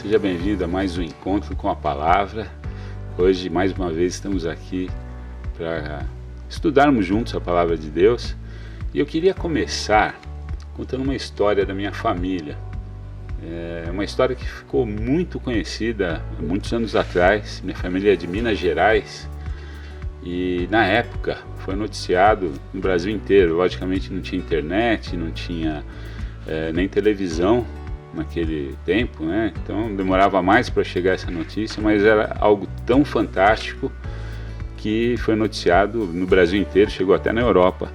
Seja bem-vindo a mais um encontro com a palavra. Hoje, mais uma vez, estamos aqui para estudarmos juntos a palavra de Deus. E eu queria começar contando uma história da minha família. É uma história que ficou muito conhecida há muitos anos atrás. Minha família é de Minas Gerais e, na época, foi noticiado no Brasil inteiro. Logicamente, não tinha internet, não tinha nem televisão naquele tempo, né? Então demorava mais para chegar essa notícia, mas era algo tão fantástico que foi noticiado no Brasil inteiro, chegou até na Europa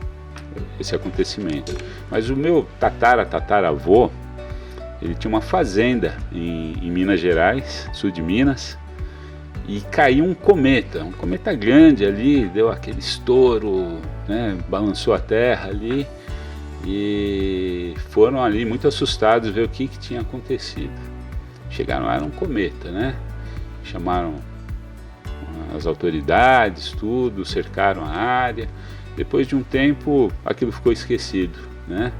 esse acontecimento. Mas o meu tataravô, ele tinha uma fazenda em Minas Gerais, sul de Minas, e caiu um cometa grande ali, deu aquele estouro, né? Balançou a terra ali. E foram ali muito assustados ver o que tinha acontecido. Chegaram lá, era um cometa, né? Chamaram as autoridades, tudo, cercaram a área. Depois de um tempo, aquilo ficou esquecido, né?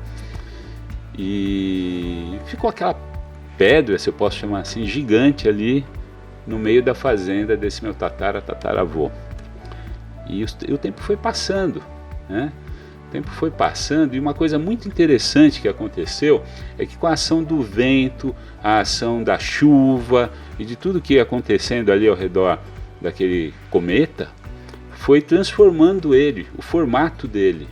E ficou aquela pedra, se eu posso chamar assim, gigante ali no meio da fazenda desse meu tataravô. E o tempo foi passando, né? O tempo foi passando e uma coisa muito interessante que aconteceu é que com a ação do vento, a ação da chuva e de tudo que ia acontecendo ali ao redor daquele cometa, foi transformando ele, o formato dele.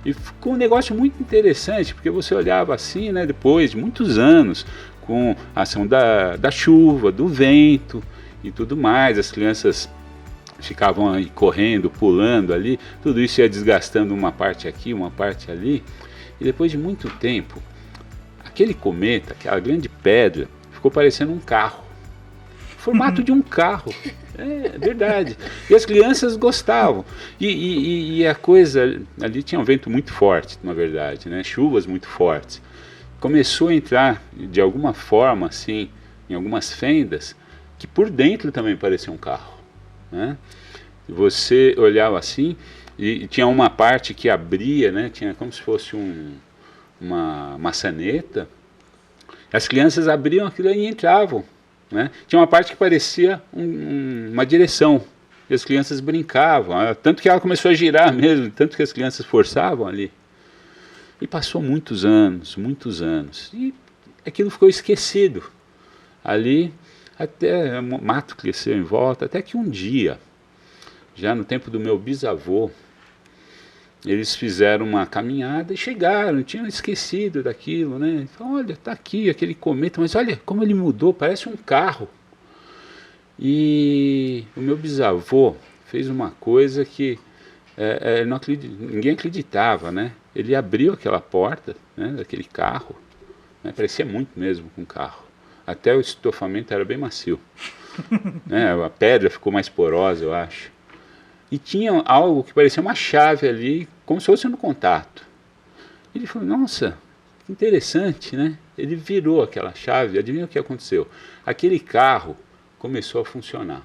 E ficou um negócio muito interessante, porque você olhava assim, né, depois de muitos anos, com a ação da chuva, do vento e tudo mais, as crianças ficavam aí correndo, pulando ali, tudo isso ia desgastando uma parte aqui, uma parte ali, e depois de muito tempo, aquele cometa, aquela grande pedra, ficou parecendo um carro, formato de um carro, é verdade, e as crianças gostavam, e a coisa, ali tinha um vento muito forte, na verdade, né? Chuvas muito fortes, começou a entrar de alguma forma, assim, em algumas fendas, que por dentro também parecia um carro. Né? Você olhava assim e tinha uma parte que abria, né? Tinha como se fosse uma maçaneta. As crianças abriam aquilo e entravam, né? Tinha uma parte que parecia uma direção e as crianças brincavam, tanto que ela começou a girar mesmo, tanto que as crianças forçavam ali. E passou muitos anos e aquilo ficou esquecido ali. Até o mato cresceu em volta, até que um dia, já no tempo do meu bisavô, eles fizeram uma caminhada e chegaram, tinham esquecido daquilo, né? Falaram, olha, está aqui aquele cometa, mas olha como ele mudou, parece um carro. E o meu bisavô fez uma coisa que ninguém acreditava, né? Ele abriu aquela porta, né, daquele carro, né? Parecia muito mesmo com um carro. Até o estofamento era bem macio, né? A pedra ficou mais porosa, eu acho. E tinha algo que parecia uma chave ali, como se fosse no contato. Ele falou, nossa, que interessante, né? Ele virou aquela chave, adivinha o que aconteceu? Aquele carro começou a funcionar.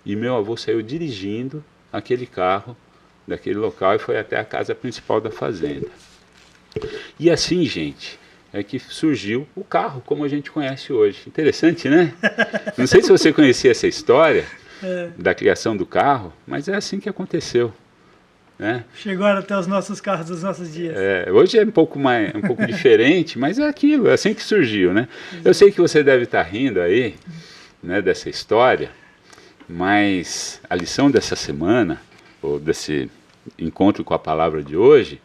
E meu avô saiu dirigindo aquele carro daquele local e foi até a casa principal da fazenda. E assim, gente, é que surgiu o carro como a gente conhece hoje. Interessante, né? Não sei se você conhecia essa história da criação do carro, mas é assim que aconteceu, né? Chegaram até os nossos carros dos nossos dias. Hoje é um pouco diferente, mas é aquilo, é assim que surgiu, né? Eu sei que você deve estar rindo aí, né, dessa história, mas a lição dessa semana, ou desse encontro com a palavra de hoje,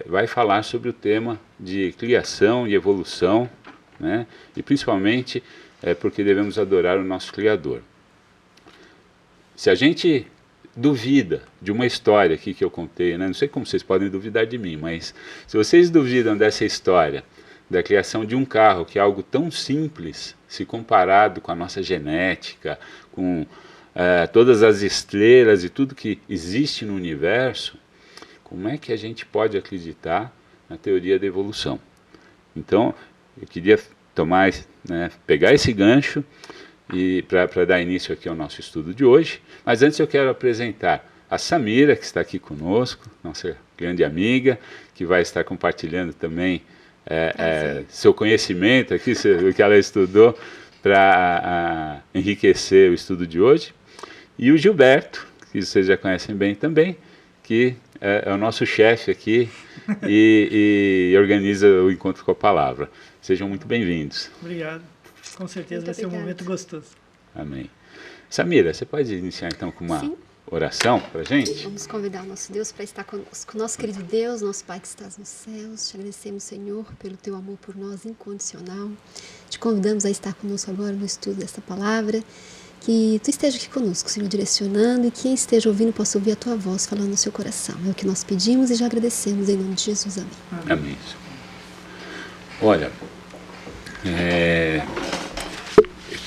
vai falar sobre o tema de criação e evolução, né? E principalmente porque devemos adorar o nosso Criador. Se a gente duvida de uma história aqui que eu contei, né? Não sei como vocês podem duvidar de mim, mas se vocês duvidam dessa história, da criação de um carro, que é algo tão simples, se comparado com a nossa genética, com todas as estrelas e tudo que existe no universo, como é que a gente pode acreditar na teoria da evolução? Então, eu queria pegar esse gancho e para dar início aqui ao nosso estudo de hoje. Mas antes eu quero apresentar a Samira, que está aqui conosco, nossa grande amiga, que vai estar compartilhando também seu conhecimento aqui, o que ela estudou para enriquecer o estudo de hoje. E o Gilberto, que vocês já conhecem bem também, que é o nosso chefe aqui e organiza o Encontro com a Palavra. Sejam muito bem-vindos. Obrigado. Com certeza vai ser um momento gostoso. Amém. Samira, você pode iniciar então com uma oração para a gente? Vamos convidar o nosso Deus para estar conosco. Nosso querido Deus, nosso Pai que estás nos céus, te agradecemos, Senhor, pelo teu amor por nós incondicional. Te convidamos a estar conosco agora no estudo desta palavra. Que tu esteja aqui conosco, Senhor, direcionando, e quem esteja ouvindo possa ouvir a tua voz falando no seu coração. É o que nós pedimos e já agradecemos em nome de Jesus. Amém. Amém. Olha, eu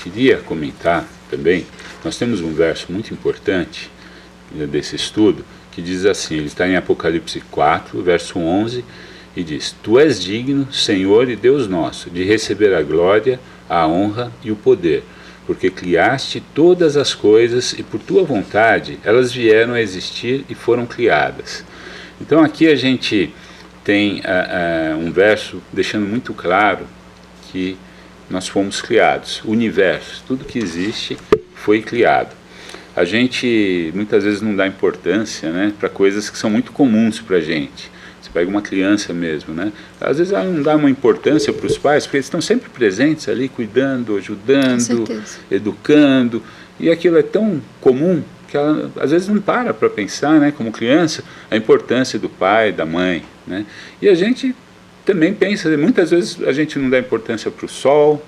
queria comentar também, nós temos um verso muito importante desse estudo, que diz assim, ele está em Apocalipse 4, verso 11, e diz: Tu és digno, Senhor e Deus nosso, de receber a glória, a honra e o poder, porque criaste todas as coisas e por tua vontade elas vieram a existir e foram criadas. Então aqui a gente tem um verso deixando muito claro que nós fomos criados. O universo, tudo que existe foi criado. A gente muitas vezes não dá importância, né, para coisas que são muito comuns para a gente. Você pega uma criança mesmo, né? Às vezes ela não dá uma importância para os pais, porque eles estão sempre presentes ali, cuidando, ajudando, educando, e aquilo é tão comum que ela às vezes não para pensar, né, como criança, a importância do pai, da mãe, né? E a gente também pensa, muitas vezes a gente não dá importância para o sol,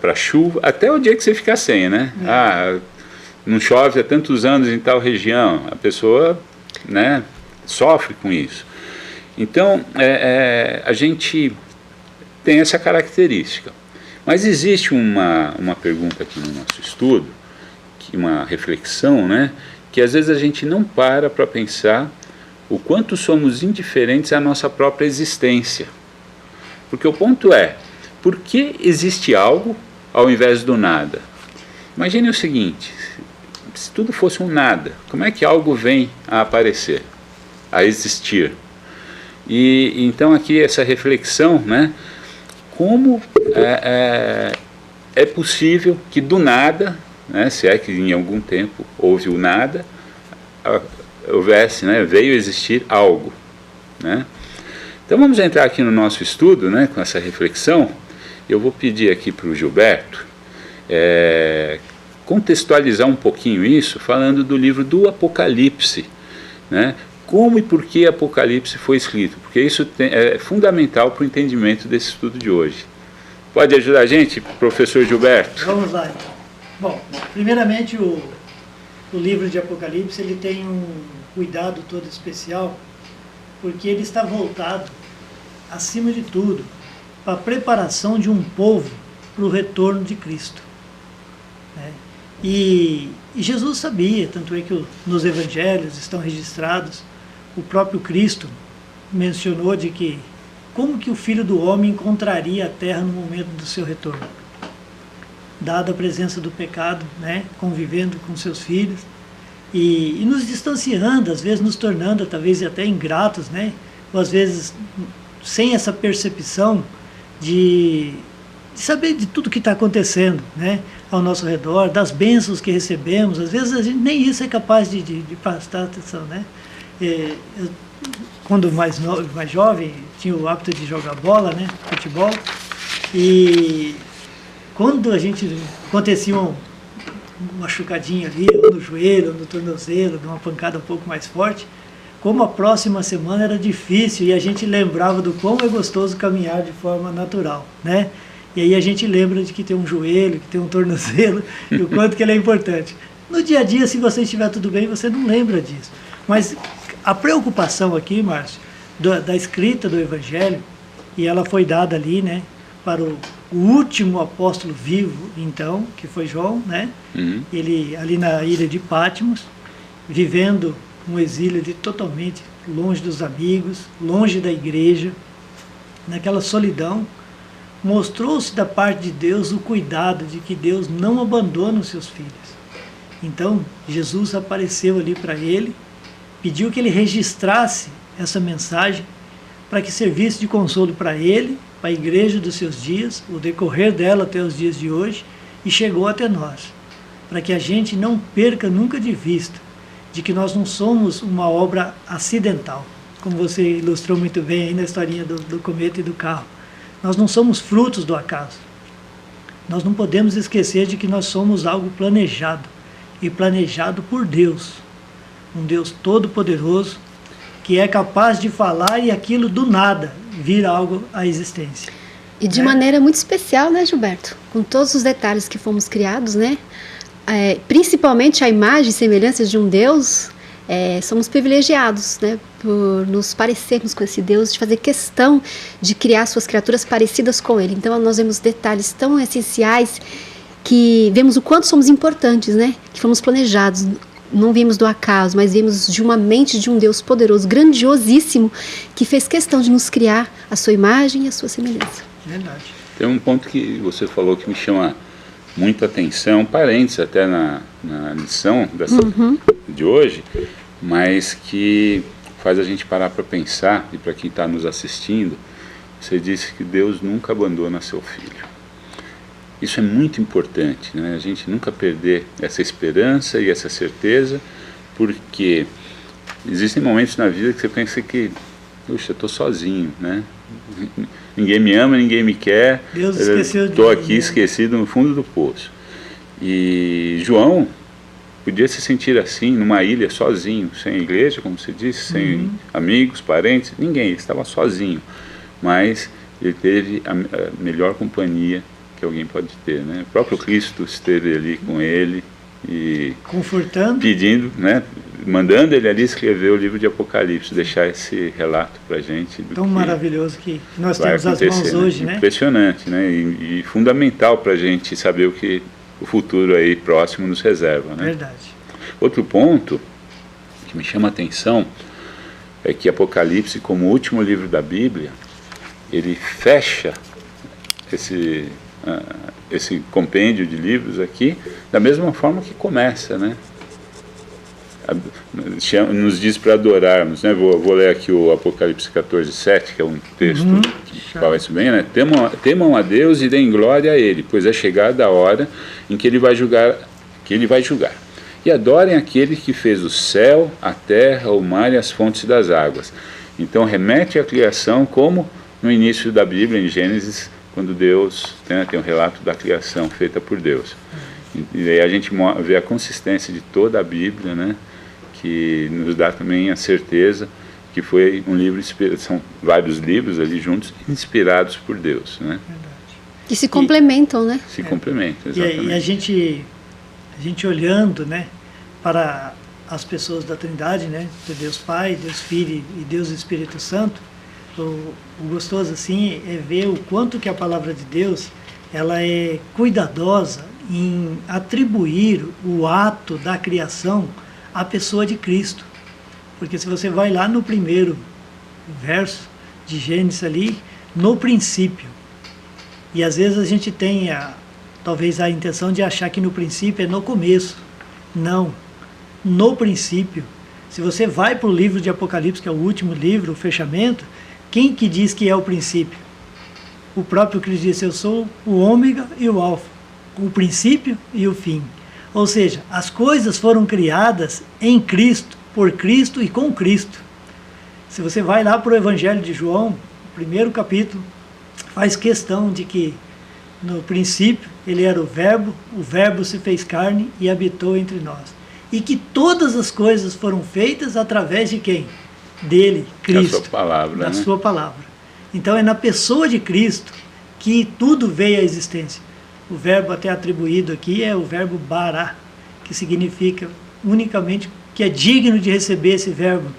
para a chuva, até o dia que você ficar sem, né? Não chove há tantos anos em tal região, a pessoa, né, sofre com isso. Então, a gente tem essa característica. Mas existe uma pergunta aqui no nosso estudo, uma reflexão, né, que às vezes a gente não para pensar o quanto somos indiferentes à nossa própria existência. Porque o ponto é, por que existe algo ao invés do nada? Imagine o seguinte, se tudo fosse um nada, como é que algo vem a aparecer, a existir? E então aqui essa reflexão, né, como é possível que do nada, né, se é que em algum tempo houve o nada, houvesse, né, veio existir algo, né? Então vamos entrar aqui no nosso estudo, né, com essa reflexão. Eu vou pedir aqui para o Gilberto contextualizar um pouquinho isso, falando do livro do Apocalipse, né? Como e por que Apocalipse foi escrito, porque isso é fundamental para o entendimento desse estudo de hoje. Pode ajudar a gente, professor Gilberto? Vamos lá, então. Bom, primeiramente o livro de Apocalipse ele tem um cuidado todo especial, porque ele está voltado, acima de tudo, para a preparação de um povo para o retorno de Cristo, né? E Jesus sabia, tanto é que nos evangelhos estão registrados, o próprio Cristo mencionou de que como que o Filho do Homem encontraria a terra no momento do seu retorno, dada a presença do pecado, né, convivendo com seus filhos e nos distanciando, às vezes nos tornando talvez até ingratos, né, ou às vezes sem essa percepção de saber de tudo que está acontecendo, né, ao nosso redor, das bênçãos que recebemos. Às vezes a gente nem isso é capaz de prestar atenção, né? Eu, quando mais jovem, tinha o hábito de jogar bola, né, futebol, e quando a gente acontecia uma machucadinha ali, ou no joelho, ou no tornozelo, de uma pancada um pouco mais forte, como a próxima semana era difícil, e a gente lembrava do quão é gostoso caminhar de forma natural, né? E aí a gente lembra de que tem um joelho, que tem um tornozelo, e o quanto que ele é importante. No dia a dia, se você estiver tudo bem, você não lembra disso. Mas a preocupação aqui, Márcio, da escrita do Evangelho, e ela foi dada ali, né, para o último apóstolo vivo, então, que foi João, né? Ele ali na ilha de Patmos, vivendo um exílio de totalmente longe dos amigos, longe da igreja, naquela solidão, mostrou-se da parte de Deus o cuidado de que Deus não abandona os seus filhos. Então, Jesus apareceu ali para ele, pediu que ele registrasse essa mensagem para que servisse de consolo para ele, para a igreja dos seus dias, o decorrer dela até os dias de hoje, e chegou até nós, para que a gente não perca nunca de vista de que nós não somos uma obra acidental, como você ilustrou muito bem aí na historinha do cometa e do carro. Nós não somos frutos do acaso. Nós não podemos esquecer de que nós somos algo planejado, e planejado por Deus, um Deus todo-poderoso, que é capaz de falar e aquilo do nada vir algo à existência. E de maneira muito especial, né, Gilberto? Com todos os detalhes que fomos criados, né? Principalmente a imagem e semelhança de um Deus, somos privilegiados, né, por nos parecermos com esse Deus, de fazer questão de criar suas criaturas parecidas com Ele. Então nós vemos detalhes tão essenciais que vemos o quanto somos importantes, né? Que fomos planejados, não vimos do acaso, mas vimos de uma mente de um Deus poderoso, grandiosíssimo, que fez questão de nos criar a sua imagem e a sua semelhança. Verdade. Tem um ponto que você falou que me chama muita atenção, parênteses até na lição de hoje, mas que faz a gente parar para pensar, e para quem está nos assistindo, você disse que Deus nunca abandona seu filho. Isso é muito importante, né? A gente nunca perder essa esperança e essa certeza, porque existem momentos na vida que você pensa que, puxa, eu estou sozinho, né? Ninguém me ama, ninguém me quer, Deus esqueceu de estou mim, aqui né? esquecido no fundo do poço. E João podia se sentir assim, numa ilha, sozinho, sem igreja, como você disse, sem amigos, parentes, ninguém, ele estava sozinho, mas ele teve a melhor companhia que alguém pode ter, né? O próprio Cristo esteve ali com ele e confortando, pedindo, né? Mandando ele ali escrever o livro de Apocalipse, deixar esse relato para a gente do tão que maravilhoso que nós vai temos às mãos acontecer, hoje, né? Impressionante, né? E fundamental para a gente saber o que o futuro aí próximo nos reserva, né? Verdade. Outro ponto que me chama a atenção é que Apocalipse, como o último livro da Bíblia, ele fecha esse compêndio de livros aqui da mesma forma que começa, né? Nos diz para adorarmos, né? Vou ler aqui o Apocalipse 14:7, que é um texto que fala isso bem, né? Temam a Deus e deem glória a Ele, pois é chegada a hora em que Ele vai julgar, E adorem aquele que fez o céu, a terra, o mar e as fontes das águas. Então remete à criação, como no início da Bíblia, em Gênesis, quando Deus, né, tem um relato da criação feita por Deus. E aí a gente vê a consistência de toda a Bíblia, né, que nos dá também a certeza que foi um livro, são vários livros ali juntos, inspirados por Deus, né? Que se complementam, né? Se complementam, exatamente. E a gente olhando, né, para as pessoas da Trindade, né, de Deus Pai, Deus Filho e Deus Espírito Santo, o gostoso assim é ver o quanto que a palavra de Deus ela é cuidadosa em atribuir o ato da criação à pessoa de Cristo. Porque se você vai lá no primeiro verso de Gênesis ali, no princípio, e às vezes a gente tem talvez a intenção de achar que no princípio é no começo. Não, no princípio. Se você vai para o livro de Apocalipse, que é o último livro, o fechamento, quem que diz que é o princípio? O próprio Cristo disse, eu sou o ômega e o alfa, o princípio e o fim. Ou seja, as coisas foram criadas em Cristo, por Cristo e com Cristo. Se você vai lá para o Evangelho de João, o primeiro capítulo, faz questão de que no princípio ele era o Verbo se fez carne e habitou entre nós. E que todas as coisas foram feitas através de quem? Dele, Cristo. Da sua palavra. Da sua palavra. Então é na pessoa de Cristo que tudo veio à existência. O verbo até atribuído aqui é o verbo bará, que significa unicamente que é digno de receber esse verbo,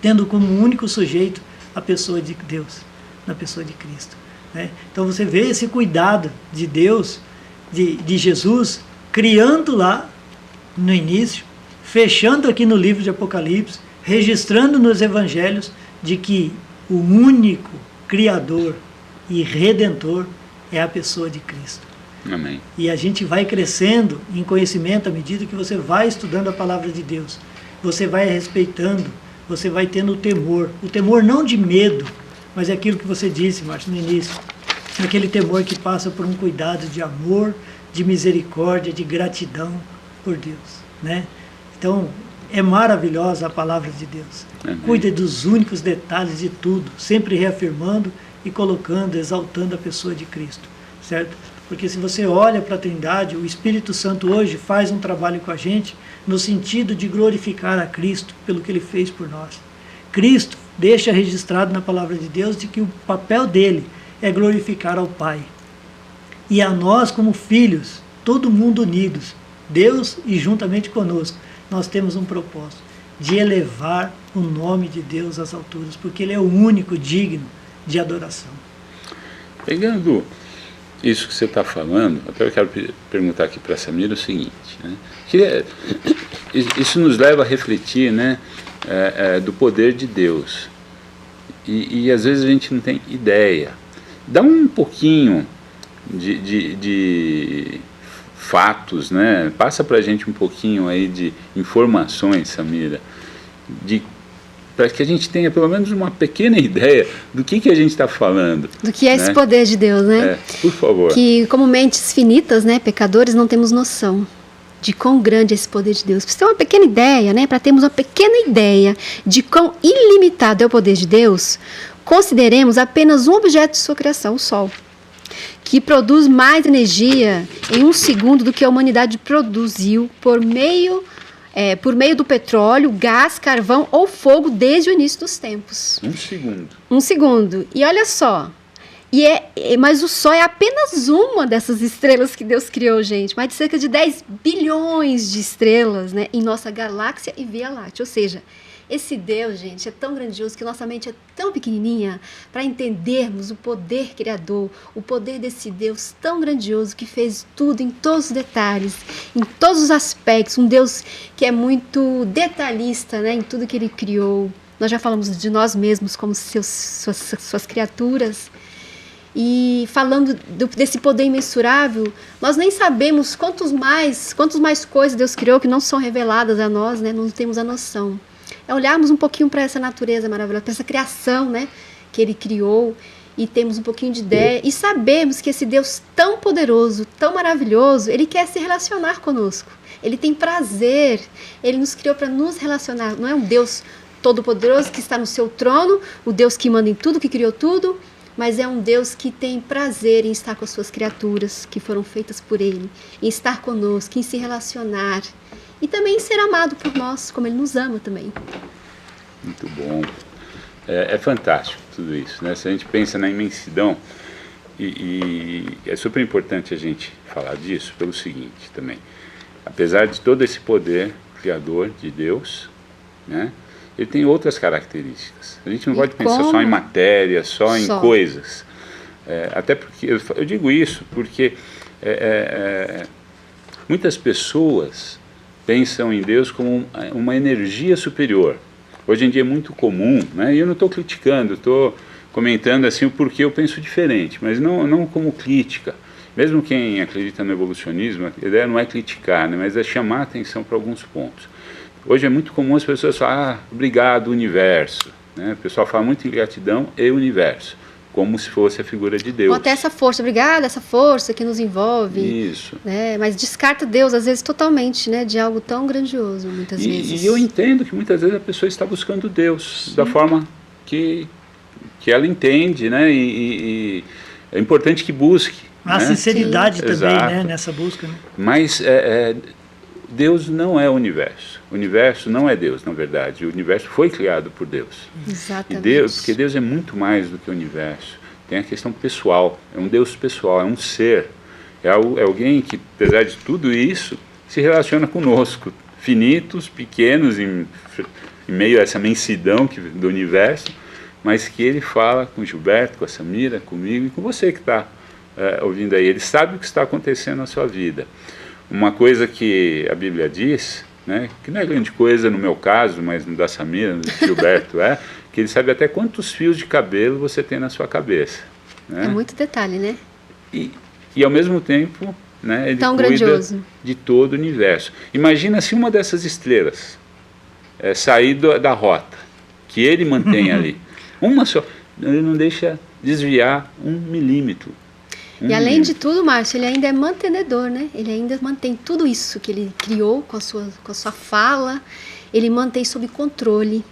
tendo como único sujeito a pessoa de Deus, na pessoa de Cristo, né? Então você vê esse cuidado de Deus, de Jesus, criando lá no início, fechando aqui no livro de Apocalipse, registrando nos evangelhos de que o único Criador e Redentor é a pessoa de Cristo. Amém. E a gente vai crescendo em conhecimento à medida que você vai estudando a palavra de Deus. Você vai respeitando, você vai tendo o temor não de medo, mas é aquilo que você disse, Márcio, no início, aquele temor que passa por um cuidado de amor, de misericórdia, de gratidão por Deus, né? Então, é maravilhosa a palavra de Deus. Amém. Cuida dos únicos detalhes de tudo, sempre reafirmando e colocando, exaltando a pessoa de Cristo, certo? Porque se você olha para a Trindade, o Espírito Santo hoje faz um trabalho com a gente no sentido de glorificar a Cristo pelo que Ele fez por nós. Cristo deixa registrado na palavra de Deus de que o papel dele é glorificar ao Pai. E a nós, como filhos, todo mundo unidos, Deus e juntamente conosco, nós temos um propósito de elevar o nome de Deus às alturas, porque Ele é o único digno de adoração. Pegando isso que você está falando, até eu quero perguntar aqui para a Samira o seguinte, né? Isso nos leva a refletir, né, do poder de Deus. E às vezes a gente não tem ideia. Dá um pouquinho de fatos, né? Passa para a gente um pouquinho aí de informações, Samira, para que a gente tenha pelo menos uma pequena ideia do que a gente está falando. Do que é, né, esse poder de Deus, né? Por favor. Que como mentes finitas, né, pecadores, não temos noção de quão grande é esse poder de Deus. Para ter uma pequena ideia, né, para termos uma pequena ideia de quão ilimitado é o poder de Deus, consideremos apenas um objeto de sua criação, o Sol, que produz mais energia em 1 segundo do que a humanidade produziu por meio do petróleo, gás, carvão ou fogo desde o início dos tempos. 1 segundo. 1 segundo. E olha só, mas o Sol é apenas uma dessas estrelas que Deus criou, gente. Mais de cerca de 10 bilhões de estrelas, né, em nossa galáxia e Via Láctea. Ou seja, esse Deus, gente, é tão grandioso que nossa mente é tão pequenininha para entendermos o poder criador, o poder desse Deus tão grandioso que fez tudo em todos os detalhes, em todos os aspectos. Um Deus que é muito detalhista, né, em tudo que Ele criou. Nós já falamos de nós mesmos como suas criaturas. E falando desse poder imensurável, nós nem sabemos quantos mais coisas Deus criou que não são reveladas a nós, né, não temos a noção. É olharmos um pouquinho para essa natureza maravilhosa, para essa criação, né, que Ele criou, e temos um pouquinho de ideia, e sabemos que esse Deus tão poderoso, tão maravilhoso, Ele quer se relacionar conosco. Ele tem prazer, Ele nos criou para nos relacionar. Não é um Deus todo-poderoso que está no seu trono, o Deus que manda em tudo, que criou tudo, mas é um Deus que tem prazer em estar com as suas criaturas, que foram feitas por Ele, em estar conosco, em se relacionar, e também ser amado por nós, como Ele nos ama também. Muito bom. É fantástico tudo isso, né? Se a gente pensa na imensidão, e é super importante a gente falar disso pelo seguinte também. Apesar de todo esse poder criador de Deus, né, ele tem outras características. A gente não pode pensar só em matéria, só em coisas. Até porque, eu digo isso porque muitas pessoas pensam em Deus como uma energia superior. Hoje em dia é muito comum, né? E eu não estou criticando, estou comentando assim o porquê eu penso diferente, mas não como crítica. Mesmo quem acredita no evolucionismo, a ideia não é criticar, né? Mas é chamar a atenção para alguns pontos. Hoje é muito comum as pessoas falarem, obrigado, universo. Né? O pessoal fala muito em gratidão e universo, como se fosse a figura de Deus. Ou até essa força, obrigada, essa força que nos envolve. Isso. Né? Mas descarta Deus, às vezes, totalmente, né? De algo tão grandioso, muitas vezes. E eu entendo que muitas vezes a pessoa está buscando Deus, sim, da forma que ela entende, né? E é importante que busque. A sinceridade também, exato, né? Nessa busca. Né? Mas Deus não é o universo. O universo não é Deus, na verdade. O universo foi criado por Deus. Exatamente. Porque Deus é muito mais do que o universo. Tem a questão pessoal. É um Deus pessoal, é um ser. É alguém que, apesar de tudo isso, se relaciona conosco. Finitos, pequenos, em meio a essa imensidão do universo, mas que Ele fala com o Gilberto, com a Samira, comigo e com você que está ouvindo aí. Ele sabe o que está acontecendo na sua vida. Uma coisa que a Bíblia diz, né, que não é grande coisa no meu caso, mas no da Samira, no do Gilberto, que Ele sabe até quantos fios de cabelo você tem na sua cabeça. Né? É muito detalhe, né? E ao mesmo tempo, né, Ele tão cuida grandioso de todo o universo. Imagina se uma dessas estrelas sair da rota, que Ele mantém ali. Uma só, Ele não deixa desviar 1 milímetro. E além de tudo, Márcio, ele ainda é mantenedor, né? Ele ainda mantém tudo isso que ele criou com a sua fala, ele mantém sob controle.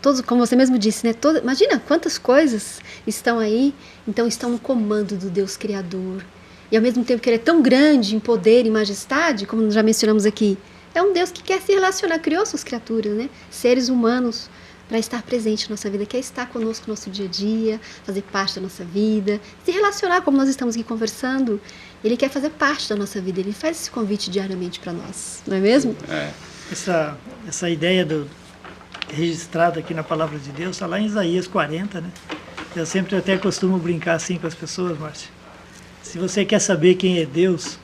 Todos, como você mesmo disse, né? Imagina quantas coisas estão aí, então estão no comando do Deus Criador. E ao mesmo tempo que ele é tão grande em poder e majestade, como já mencionamos aqui, é um Deus que quer se relacionar, criou suas criaturas, né? Seres humanos, para estar presente na nossa vida, quer estar conosco no nosso dia a dia, fazer parte da nossa vida, se relacionar como nós estamos aqui conversando. Ele quer fazer parte da nossa vida, ele faz esse convite diariamente para nós, não é mesmo? Essa ideia registrada aqui na Palavra de Deus está lá em Isaías 40, né? Eu sempre até costumo brincar assim com as pessoas, Márcio. Se você quer saber quem é Deus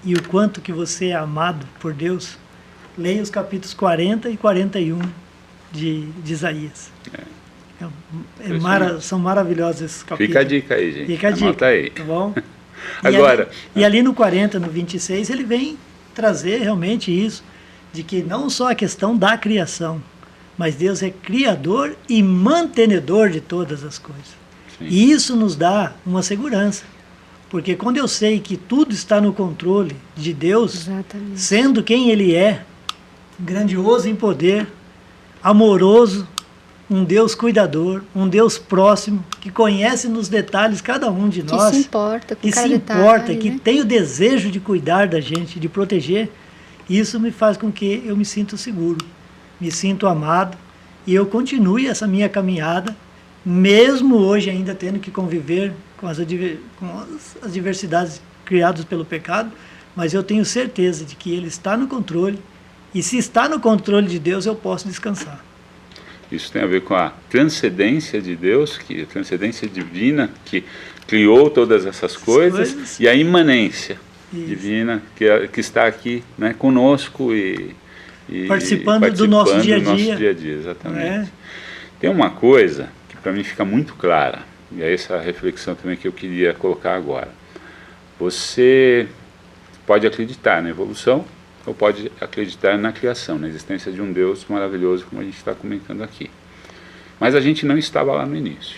e o quanto que você é amado por Deus, leia os capítulos 40 e 41 de Isaías. São maravilhosos esses capítulos. Fica a dica aí, gente. Fica a dica, anota aí. tá bom? Agora... E ali no 40, no 26, ele vem trazer realmente isso, de que não só a questão da criação, mas Deus é criador e mantenedor de todas as coisas. Sim. E isso nos dá uma segurança. Porque quando eu sei que tudo está no controle de Deus, exatamente, sendo quem Ele é, grandioso em poder, amoroso, um Deus cuidador, um Deus próximo, que conhece nos detalhes cada um de nós. Que se importa com cada detalhe, importa, né? que tem o desejo de cuidar da gente, de proteger. Isso me faz com que eu me sinta seguro, me sinto amado, e eu continue essa minha caminhada, mesmo hoje ainda tendo que conviver com as adversidades criadas pelo pecado, mas eu tenho certeza de que Ele está no controle, e se está no controle de Deus, eu posso descansar. Isso tem a ver com a transcendência de Deus, a transcendência divina que criou todas essas coisas. E a imanência divina que está aqui, né, conosco e participando do nosso dia a dia. Exatamente. Tem uma coisa que para mim fica muito clara, e é essa reflexão também que eu queria colocar agora. Você pode acreditar na evolução, ou pode acreditar na criação, na existência de um Deus maravilhoso, como a gente está comentando aqui. Mas a gente não estava lá no início.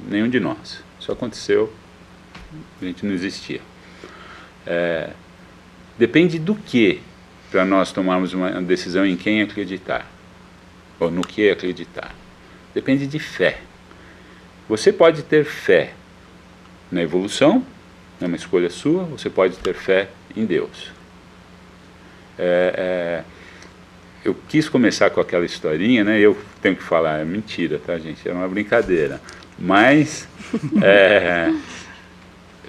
Nenhum de nós. Isso aconteceu, a gente não existia. Depende do que para nós tomarmos uma decisão em quem acreditar, ou no que acreditar. Depende de fé. Você pode ter fé na evolução, é uma escolha sua, você pode ter fé em Deus. Eu quis começar com aquela historinha, né? Eu tenho que falar, é mentira, tá, gente? É uma brincadeira. Mas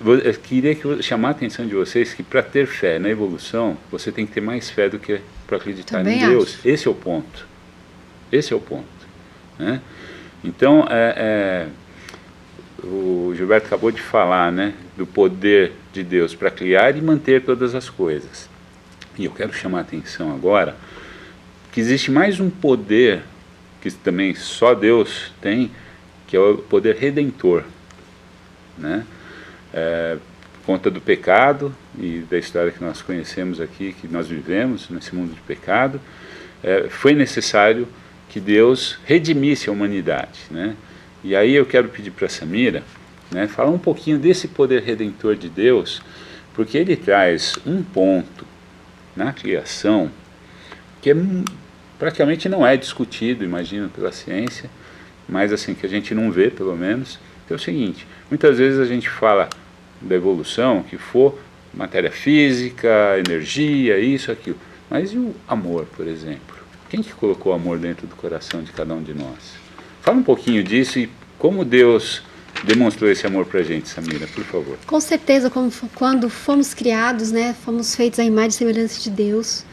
eu queria chamar a atenção de vocês que para ter fé na evolução, você tem que ter mais fé do que para acreditar também em Deus. acho. Esse é o ponto. Esse é o ponto, né? Então, o Gilberto acabou de falar, né, do poder de Deus para criar e manter todas as coisas. E eu quero chamar a atenção agora que existe mais um poder que também só Deus tem, que é o poder redentor, né? Por conta do pecado e da história que nós conhecemos aqui, que nós vivemos nesse mundo de pecado, foi necessário que Deus redimisse a humanidade, né? E aí eu quero pedir para a Samira, né, falar um pouquinho desse poder redentor de Deus, porque ele traz um ponto na criação que praticamente não é discutido, imagino, pela ciência, mas assim, que a gente não vê, pelo menos, que é o seguinte: muitas vezes a gente fala da evolução, que for matéria física, energia, isso, aquilo, mas e o amor, por exemplo? Quem que colocou o amor dentro do coração de cada um de nós? Fala um pouquinho disso e como Deus demonstrou esse amor para a gente, Samira, por favor. Com certeza, quando fomos criados, né, fomos feitos à imagem e semelhança de Deus.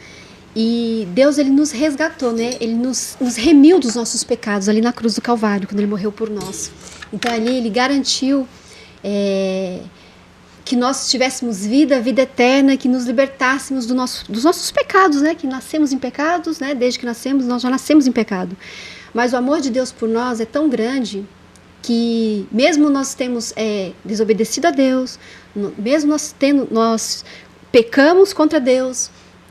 E Deus, ele nos resgatou, né? Ele nos remiu dos nossos pecados ali na cruz do Calvário, quando ele morreu por nós. Então ali ele garantiu que nós tivéssemos vida eterna, que nos libertássemos dos nossos pecados, né? Que nascemos em pecados, né? Desde que nascemos, nós já nascemos em pecado. Mas o amor de Deus por nós é tão grande que mesmo nós temos desobedecido a Deus, mesmo nós pecamos contra Deus,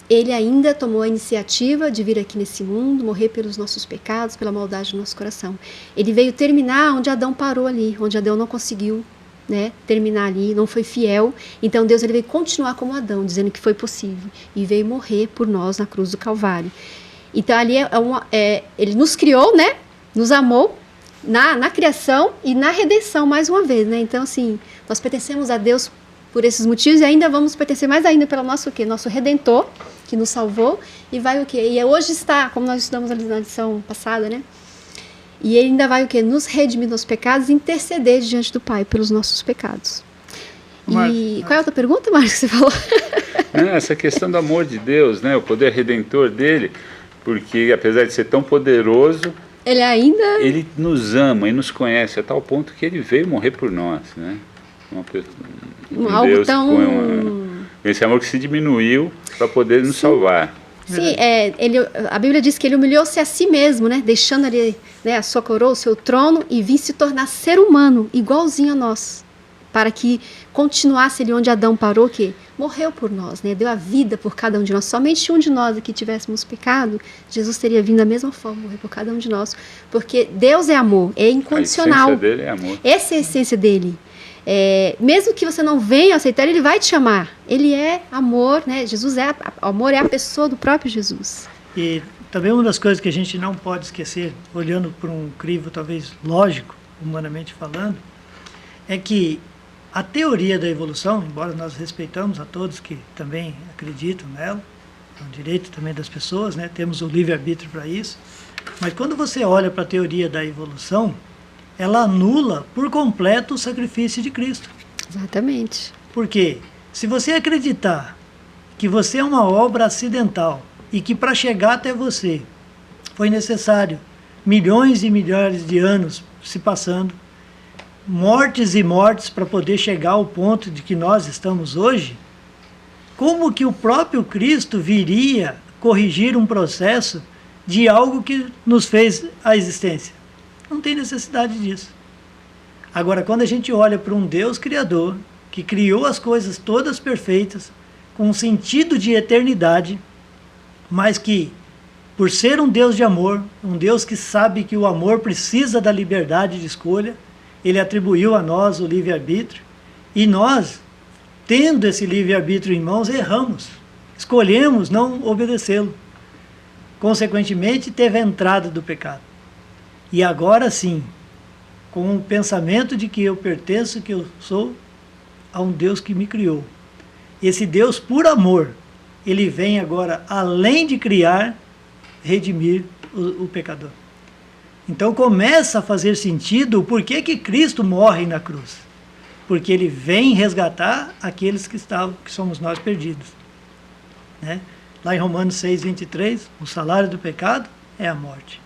Ele ainda tomou a iniciativa de vir aqui nesse mundo, morrer pelos nossos pecados, pela maldade do nosso coração. Ele veio terminar onde Adão parou ali, onde Adão não conseguiu né, terminar ali, não foi fiel. Então Deus ele veio continuar como Adão, dizendo que foi possível, e veio morrer por nós na cruz do Calvário. Então ali ele nos criou, né, nos amou na criação e na redenção mais uma vez, né? Então assim, nós pertencemos a Deus por esses motivos e ainda vamos pertencer mais ainda pelo nosso Redentor, que nos salvou, e vai o quê? E hoje está, como nós estudamos ali na lição passada, né? E ele ainda vai o quê? Nos redimir dos pecados e interceder diante do Pai pelos nossos pecados. E qual é a outra pergunta, Marcos, que você falou? Essa questão do amor de Deus, né? O poder redentor dele, porque apesar de ser tão poderoso, ele nos ama e nos conhece a tal ponto que ele veio morrer por nós, né? Algo Deus tão... esse amor que se diminuiu para poder nos salvar. Sim, a Bíblia diz que ele humilhou-se a si mesmo, né? Deixando ali, né, a sua coroa, o seu trono, e vim se tornar ser humano, igualzinho a nós, para que continuasse ali onde Adão parou, que morreu por nós, né? Deu a vida por cada um de nós. Somente um de nós aqui tivéssemos pecado, Jesus teria vindo da mesma forma, morrer por cada um de nós, porque Deus é amor, é incondicional. A essência dele é amor. Essa é a essência dele. Mesmo que você não venha aceitar, ele vai te chamar. Ele é amor, né? Jesus amor, é a pessoa do próprio Jesus. E também uma das coisas que a gente não pode esquecer, olhando por um crivo talvez lógico, humanamente falando, é que a teoria da evolução, embora nós respeitamos a todos que também acreditam nela, é um direito também das pessoas, né? Temos o livre-arbítrio para isso, mas quando você olha para a teoria da evolução, ela anula por completo o sacrifício de Cristo. Exatamente. Porque se você acreditar que você é uma obra acidental e que para chegar até você foi necessário milhões e milhares de anos se passando, mortes e mortes para poder chegar ao ponto de que nós estamos hoje, como que o próprio Cristo viria corrigir um processo de algo que nos fez a existência? Não tem necessidade disso. Agora, quando a gente olha para um Deus criador, que criou as coisas todas perfeitas, com um sentido de eternidade, mas que, por ser um Deus de amor, um Deus que sabe que o amor precisa da liberdade de escolha, ele atribuiu a nós o livre-arbítrio, e nós, tendo esse livre-arbítrio em mãos, erramos, escolhemos não obedecê-lo. Consequentemente, teve a entrada do pecado. E agora sim, com o pensamento de que eu pertenço, que eu sou a um Deus que me criou. Esse Deus, por amor, ele vem agora, além de criar, redimir o pecador. Então começa a fazer sentido o porquê que Cristo morre na cruz. Porque ele vem resgatar aqueles que somos nós perdidos. Né? Lá em Romanos 6:23, o salário do pecado é a morte.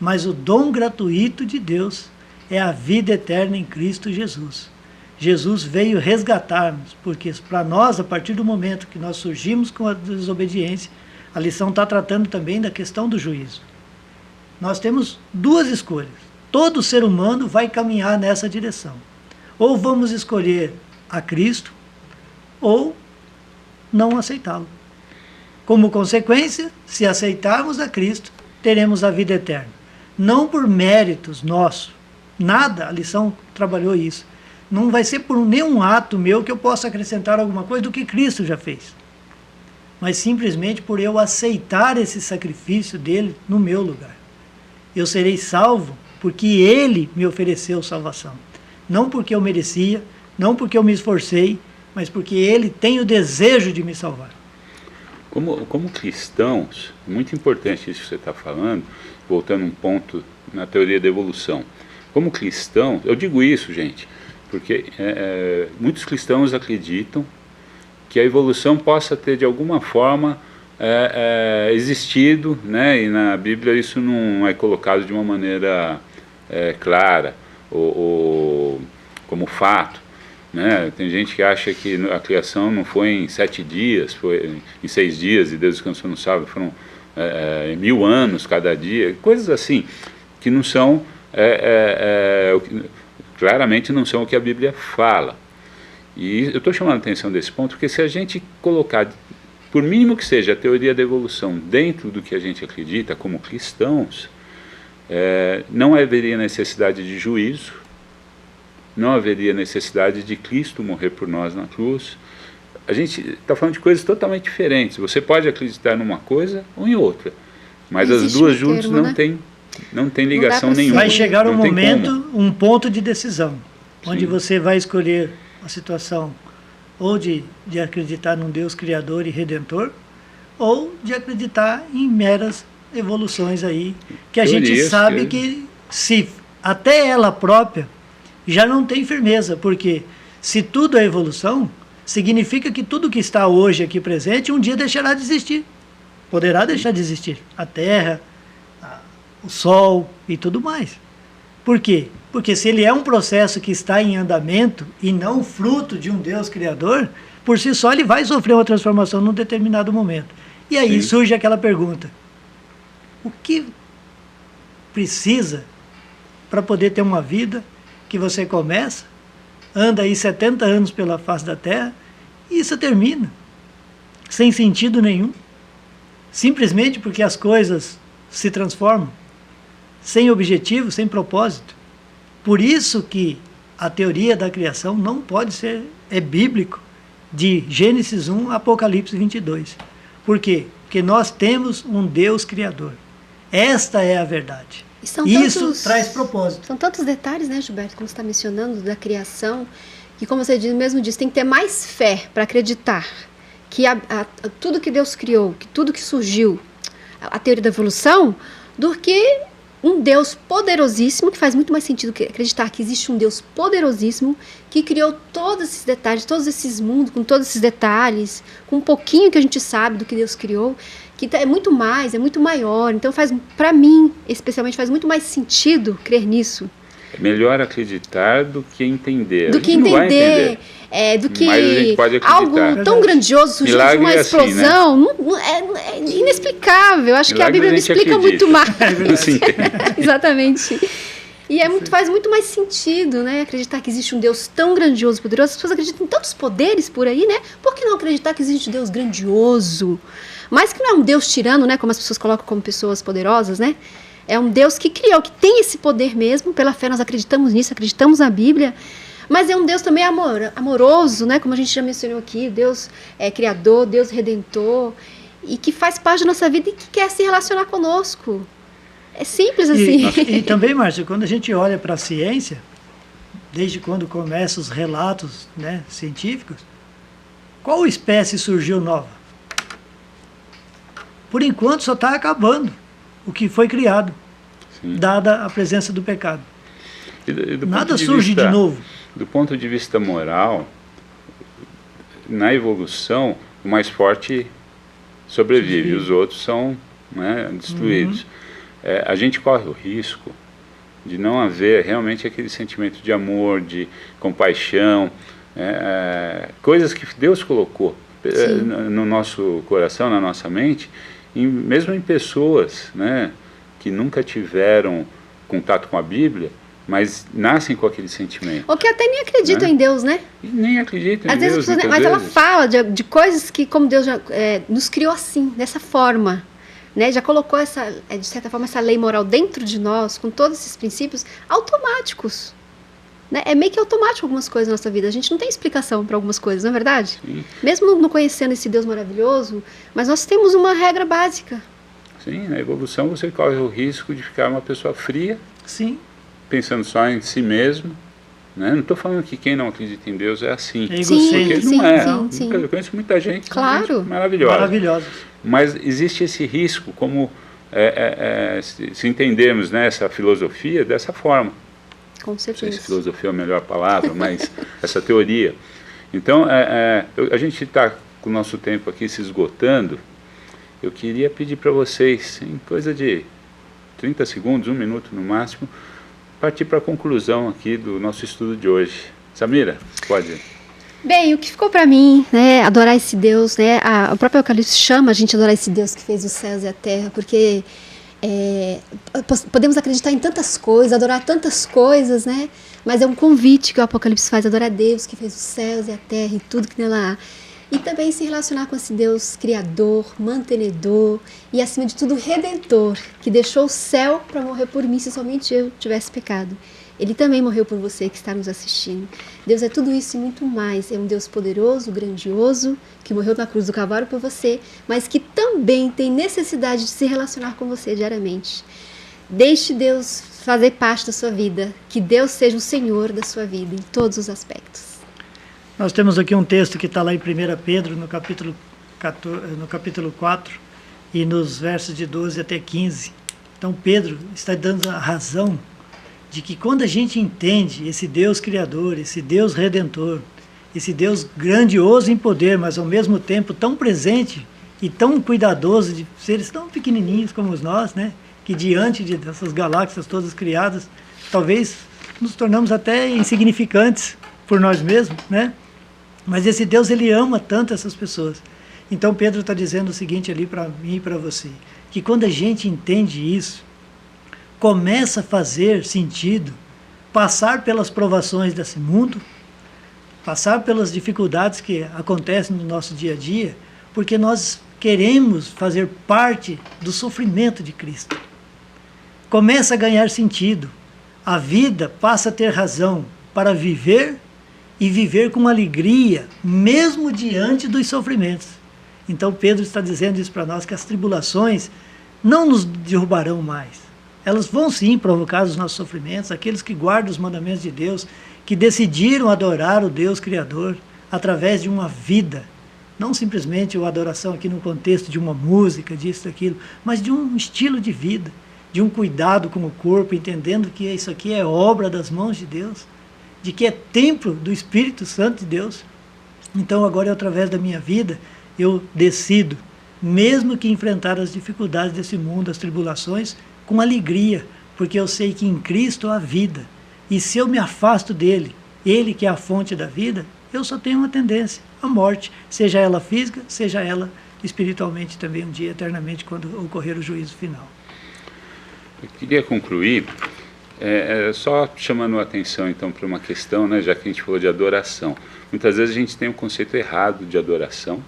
Mas o dom gratuito de Deus é a vida eterna em Cristo Jesus. Jesus veio resgatar-nos, porque para nós, a partir do momento que nós surgimos com a desobediência, a lição está tratando também da questão do juízo. Nós temos duas escolhas. Todo ser humano vai caminhar nessa direção. Ou vamos escolher a Cristo, ou não aceitá-lo. Como consequência, se aceitarmos a Cristo, teremos a vida eterna. Não por méritos nossos, nada, a lição trabalhou isso. Não vai ser por nenhum ato meu que eu possa acrescentar alguma coisa do que Cristo já fez. Mas simplesmente por eu aceitar esse sacrifício dele no meu lugar. Eu serei salvo porque ele me ofereceu salvação. Não porque eu merecia, não porque eu me esforcei, mas porque ele tem o desejo de me salvar. Como cristãos, muito importante isso que você está falando, voltando um ponto na teoria da evolução. Como cristãos, eu digo isso, gente, porque muitos cristãos acreditam que a evolução possa ter de alguma forma existido, né? E na Bíblia isso não é colocado de uma maneira clara ou como fato, né? Tem gente que acha que a criação não foi em 7 dias, foi em 6 dias e Deus descansou no sábado, foram 1000 anos cada dia, coisas assim que não são claramente não são o que a Bíblia fala. E eu estou chamando a atenção desse ponto porque se a gente colocar, por mínimo que seja, a teoria da evolução dentro do que a gente acredita como cristãos, não haveria necessidade de juízo, não haveria necessidade de Cristo morrer por nós na cruz. A gente está falando de coisas totalmente diferentes. Você pode acreditar numa coisa ou em outra, mas as duas juntas não tem ligação nenhuma. Vai chegar um momento, um ponto de decisão, onde você vai escolher a situação ou de acreditar num Deus Criador e Redentor, ou de acreditar em meras evoluções aí, que a gente sabe que se até ela própria já não tem firmeza, porque se tudo é evolução, significa que tudo que está hoje aqui presente um dia deixará de existir. Poderá deixar de existir. A Terra, o Sol e tudo mais. Por quê? Porque se ele é um processo que está em andamento e não fruto de um Deus Criador, por si só ele vai sofrer uma transformação num determinado momento. E aí surge aquela pergunta: o que precisa para poder ter uma vida que você começa, anda aí 70 anos pela face da Terra, e isso termina, sem sentido nenhum, simplesmente porque as coisas se transformam, sem objetivo, sem propósito. Por isso que a teoria da criação não pode ser, é bíblico, de Gênesis 1 a Apocalipse 22. Por quê? Porque nós temos um Deus Criador. Esta é a verdade. Isso traz propósito. São tantos detalhes, né, Gilberto, como você está mencionando, da criação, que, como você mesmo disse, tem que ter mais fé para acreditar que tudo que Deus criou, que tudo que surgiu, a teoria da evolução, do que um Deus poderosíssimo, que faz muito mais sentido que acreditar que existe um Deus poderosíssimo que criou todos esses detalhes, todos esses mundos, com todos esses detalhes, com um pouquinho que a gente sabe do que Deus criou, que é muito mais, é muito maior. Então para mim, especialmente, faz muito mais sentido crer nisso. É melhor acreditar do que entender. Do que entender. Do que algo tão grandioso surgindo de uma explosão, assim, é inexplicável. Acho que a Bíblia me explica muito mais. Exatamente. E faz muito mais sentido, né? Acreditar que existe um Deus tão grandioso e poderoso. As pessoas acreditam em tantos poderes por aí, né? Por que não acreditar que existe um Deus grandioso? Mas que não é um Deus tirano, né? Como as pessoas colocam como pessoas poderosas, né? É um Deus que criou, que tem esse poder mesmo. Pela fé nós acreditamos nisso, acreditamos na Bíblia. Mas é um Deus também amoroso, né? Como a gente já mencionou aqui. Deus é criador, Deus redentor. E que faz parte da nossa vida e que quer se relacionar conosco. É simples assim. E também, Márcia, quando a gente olha para a ciência, desde quando começam os relatos, né, científicos, qual espécie surgiu nova? Por enquanto só está acabando o que foi criado, dada a presença do pecado. Nada surge de novo. Do ponto de vista moral, na evolução, o mais forte sobrevive, os outros são, né, destruídos. A gente corre o risco de não haver realmente aquele sentimento de amor, de compaixão, coisas que Deus colocou no nosso coração, na nossa mente, mesmo em pessoas, né, que nunca tiveram contato com a Bíblia, mas nascem com aquele sentimento. Ou que até nem acreditam, né, em Deus, né? E nem acreditam em Deus. Pessoas, mas ela fala de coisas que, como Deus já nos criou assim, dessa forma, né? Já colocou de certa forma, essa lei moral dentro de nós, com todos esses princípios automáticos. Né? É meio que automático algumas coisas na nossa vida. A gente não tem explicação para algumas coisas, não é verdade? Sim. Mesmo não conhecendo esse Deus maravilhoso, mas nós temos uma regra básica. Sim, na evolução você corre o risco de ficar uma pessoa fria, sim, pensando só em si mesmo. Né? Não estou falando que quem não acredita em Deus é assim. É egocêntrico. Porque não é. Sim. Eu conheço muita gente, claro, maravilhosa. Mas existe esse risco, como se entendermos, né, essa filosofia dessa forma. Com certeza. Não sei se filosofia é a melhor palavra, mas essa teoria. Então, a gente está com o nosso tempo aqui se esgotando. Eu queria pedir para vocês, em coisa de 30 segundos, 1 minuto no máximo, partir para a conclusão aqui do nosso estudo de hoje. Samira, pode ir. Bem, o que ficou para mim, né, adorar esse Deus, né, o próprio Apocalipse chama a gente a adorar esse Deus que fez os céus e a terra, porque podemos acreditar em tantas coisas, adorar tantas coisas, né, mas é um convite que o Apocalipse faz, adorar a Deus que fez os céus e a terra e tudo que nela há. E também se relacionar com esse Deus criador, mantenedor e, acima de tudo, redentor, que deixou o céu para morrer por mim se somente eu tivesse pecado. Ele também morreu por você que está nos assistindo. Deus é tudo isso e muito mais. É um Deus poderoso, grandioso, que morreu na cruz do Calvário por você, mas que também tem necessidade de se relacionar com você diariamente. Deixe Deus fazer parte da sua vida. Que Deus seja o Senhor da sua vida em todos os aspectos. Nós temos aqui um texto que está lá em 1 Pedro, no capítulo 4, e nos versos de 12 até 15. Então Pedro está dando a razão de que quando a gente entende esse Deus Criador, esse Deus Redentor, esse Deus grandioso em poder, mas ao mesmo tempo tão presente e tão cuidadoso de seres tão pequenininhos como nós, né? Que diante dessas galáxias todas criadas, talvez nos tornamos até insignificantes por nós mesmos, né? Mas esse Deus, ele ama tanto essas pessoas. Então Pedro está dizendo o seguinte ali para mim e para você, que quando a gente entende isso, começa a fazer sentido passar pelas provações desse mundo, passar pelas dificuldades que acontecem no nosso dia a dia, porque nós queremos fazer parte do sofrimento de Cristo. Começa a ganhar sentido. A vida passa a ter razão para viver e viver com alegria, mesmo diante dos sofrimentos. Então Pedro está dizendo isso para nós, que as tribulações não nos derrubarão mais. Elas vão sim provocar os nossos sofrimentos, aqueles que guardam os mandamentos de Deus, que decidiram adorar o Deus Criador através de uma vida, não simplesmente a adoração aqui no contexto de uma música, disso, daquilo, mas de um estilo de vida, de um cuidado com o corpo, entendendo que isso aqui é obra das mãos de Deus, de que é templo do Espírito Santo de Deus. Então agora, através da minha vida, eu decido, mesmo que enfrentar as dificuldades desse mundo, as tribulações, com alegria, porque eu sei que em Cristo há vida. E se eu me afasto dele, ele que é a fonte da vida, eu só tenho uma tendência, a morte, seja ela física, seja ela espiritualmente também um dia, eternamente, quando ocorrer o juízo final. Eu queria concluir só chamando a atenção então para uma questão, né, já que a gente falou de adoração. Muitas vezes a gente tem um conceito errado de adoração,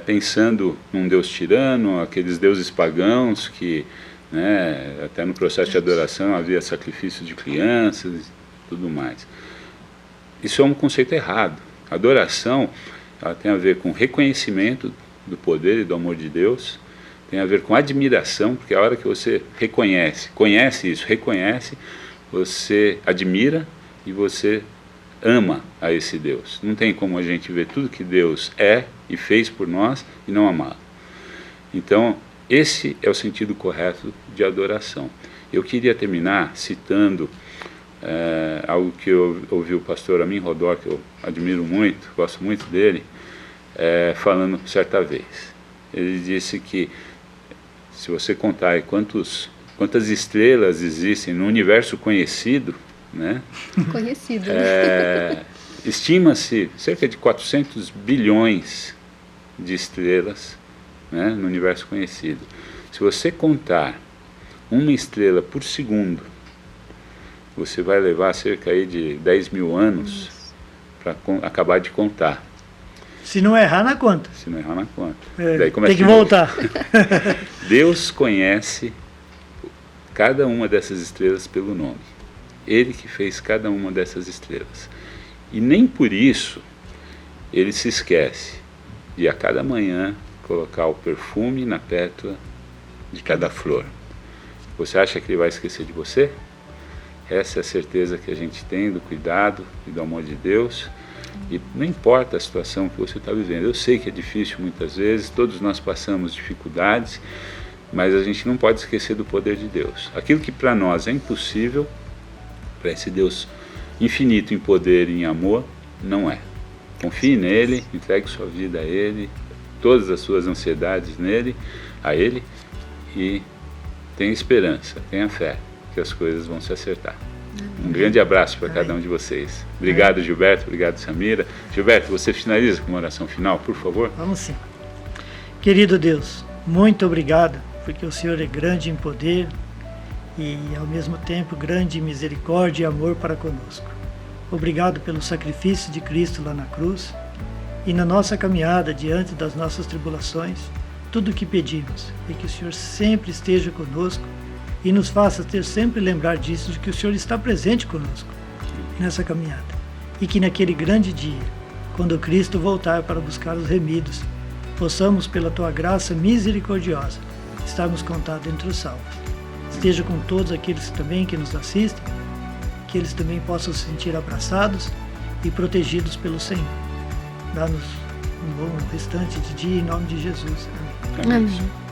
pensando num Deus tirano, aqueles deuses pagãos que, né, até no processo de adoração havia sacrifício de crianças e tudo mais. Isso é um conceito errado. A adoração, ela tem a ver com reconhecimento do poder e do amor de Deus, tem a ver com admiração, porque a hora que você conhece isso, reconhece, você admira e você ama a esse Deus. Não tem como a gente ver tudo que Deus é e fez por nós e não amá-lo. Então, esse é o sentido correto de adoração. Eu queria terminar citando algo que eu ouvi o pastor Amin Rodor, que eu admiro muito, gosto muito dele, falando certa vez. Ele disse que se você contar aí quantas estrelas existem no universo conhecido, né? Conhecido, estima-se cerca de 400 bilhões de estrelas, né, no universo conhecido. Se você contar uma estrela por segundo, você vai levar cerca aí de 10 mil anos para acabar de contar. Se não errar na conta. Se não errar na conta. Daí começa tem que voltar. Deus conhece cada uma dessas estrelas pelo nome. Ele que fez cada uma dessas estrelas. E nem por isso ele se esquece de a cada manhã colocar o perfume na pétala de cada flor. Você acha que ele vai esquecer de você? Essa é a certeza que a gente tem do cuidado e do amor de Deus. E não importa a situação que você está vivendo. Eu sei que é difícil muitas vezes, todos nós passamos dificuldades, mas a gente não pode esquecer do poder de Deus. Aquilo que para nós é impossível, para esse Deus infinito em poder e em amor, não é. Confie nele, entregue sua vida a ele, todas as suas ansiedades nele, a ele, e tenha esperança, tenha fé que as coisas vão se acertar. Um grande abraço para cada um de vocês. Obrigado, Gilberto, obrigado, Samira. Gilberto, você finaliza com uma oração final, por favor? Vamos sim. Querido Deus, muito obrigado, porque o Senhor é grande em poder e ao mesmo tempo grande em misericórdia e amor para conosco. Obrigado pelo sacrifício de Cristo lá na cruz e na nossa caminhada diante das nossas tribulações. Tudo o que pedimos é que o Senhor sempre esteja conosco e nos faça ter sempre lembrar disso, de que o Senhor está presente conosco nessa caminhada. E que naquele grande dia, quando Cristo voltar para buscar os remidos, possamos, pela Tua graça misericordiosa, estarmos contados entre os salvos. Esteja com todos aqueles também que nos assistem, que eles também possam se sentir abraçados e protegidos pelo Senhor. Dá-nos um bom restante de dia em nome de Jesus. Amém. Amém.